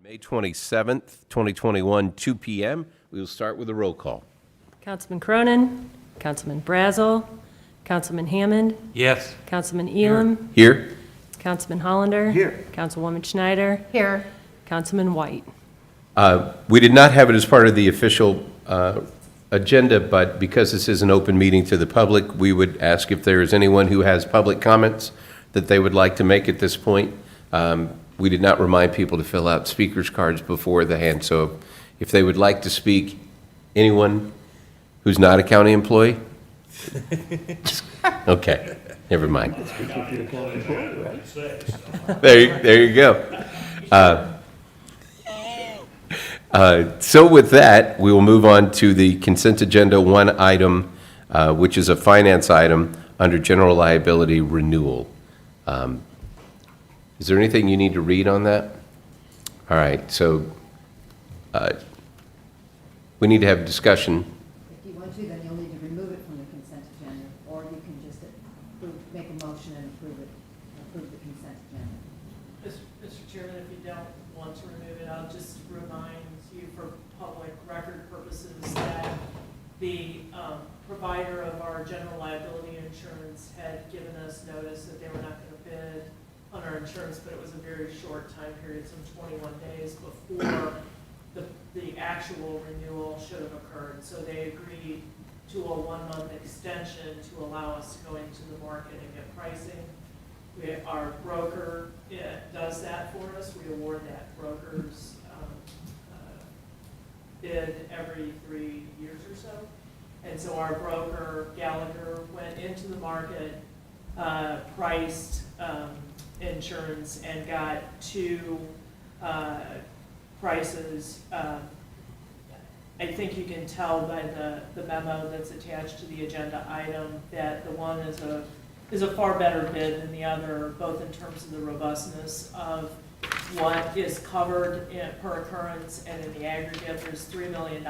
May 27th, 2021, 2 p.m. We will start with a roll call. Councilman Cronin, Councilman Brazel, Councilman Hammond, Yes. Councilman Elam, Here? Councilman Hollander. Here. Councilwoman Schneider, Here. Councilman White. We did not have it as part of the official agenda, but because this is an open meeting to the public, we would ask if there is anyone who has public comments that they would like to make at this point. We did not remind people to fill out speakers cards before the hand, so if they would like to speak, anyone who's not a county employee? Okay, never mind. There you go. So with that, we will move on to the consent agenda, one item, which is a finance item under general liability renewal. Is there anything you need to read on that? All right, so we need to have discussion. If you want to, then you'll need to remove it from the consent agenda, or you can just make a motion and approve the consent agenda. Mr. Chairman, if you don't want to remove it, I'll just remind you for public record purposes that the provider of our general liability insurance had given us notice that they were not going to bid on our insurance, but it was a very short time period, some 21 days before the actual renewal should have occurred. So they agreed to a 1-month extension to allow us to go into the market and get pricing. Our broker does that for us. We award that broker's bid every 3 years or so. And so our broker, Gallagher, went into the market, priced insurance, and got two prices. I think you can tell by the memo that's attached to the agenda item that the one is a far better bid than the other, both in terms of the robustness of what is covered per occurrence, and in the aggregate, there's $3 million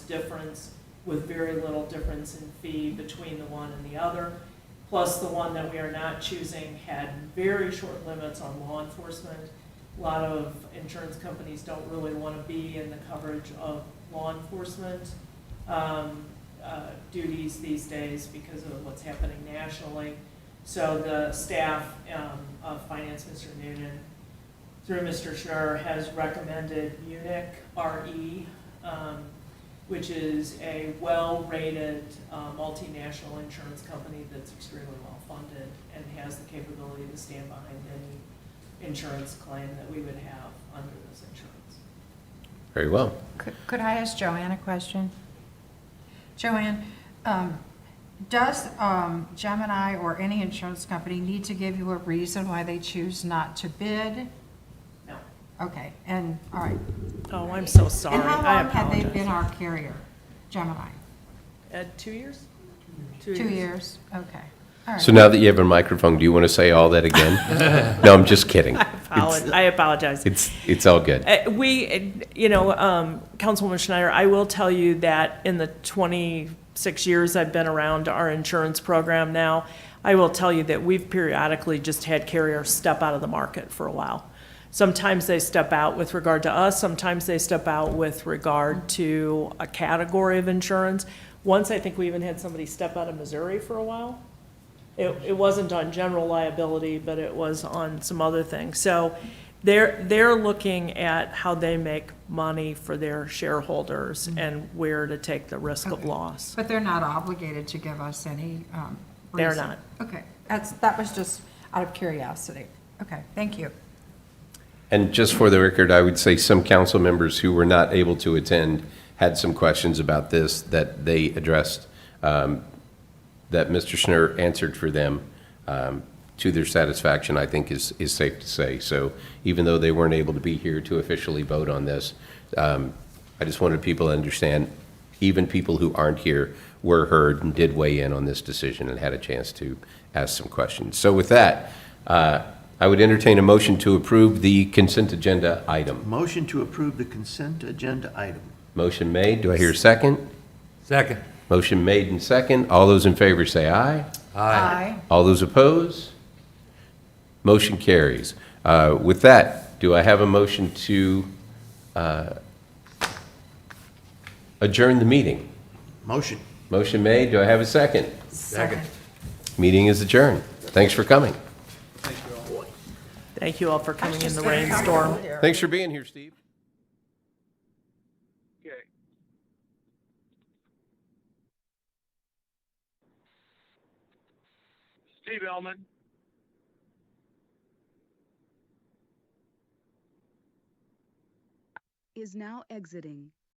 difference with very little difference in fee between the one and the other. Plus, the one that we are not choosing had very short limits on law enforcement. A lot of insurance companies don't really want to be in the coverage of law enforcement duties these days because of what's happening nationally. So the staff of Finance, Mr. Noonan, through Mr. Schnur, has recommended Munich RE, which is a well-rated multinational insurance company that's extremely well-funded and has the capability to stand behind any insurance claim that we would have under this insurance. Very well. Could I ask Joanne a question? Joanne, does Gemini or any insurance company need to give you a reason why they choose not to bid? No. Okay, and, all right. Oh, I'm so sorry. And how I long have they apologize. been our carrier, Gemini? 2 years? 2 years? Okay, all right. So now that you have a microphone, do you want to say all that again? No, I'm just kidding. I apologize. It's all good. Councilwoman Schneider, I will tell you that in the 26 years I've been around our insurance program now, I will tell you that we've periodically just had carriers step out of the market for a while. Sometimes they step out with regard to us, sometimes they step out with regard to a category of insurance. Once I think we even had somebody step out of Missouri for a while. It wasn't on general liability, but it was on some other things. So they're looking at how they make money for their shareholders and where to take the risk of loss. But they're not obligated to give us any They're reason? not. Okay, that was just out of curiosity. Okay, thank you. And just for the record, I would say some council members who were not able to attend had some questions about this that they addressed, that Mr. Schnur answered for them to their satisfaction, I think is safe to say. So even though they weren't able to be here to officially vote on this, I just wanted people to understand, even people who aren't here were heard and did weigh in on this decision and had a chance to ask some questions. So with that, I would entertain a motion to approve the consent agenda item. Motion to approve the consent agenda item. Motion made. Do I hear a second? Second. Motion made and second. All those in favor say aye. Aye. All those opposed? Motion carries. With that, do I have a motion to adjourn the meeting. Motion. Motion made. Do I have a second? Second. Meeting is adjourned. Thanks for coming. Thank you all for coming in the rainstorm. Thanks for being here, Steve. Okay. Steve Ellman. Is now exiting.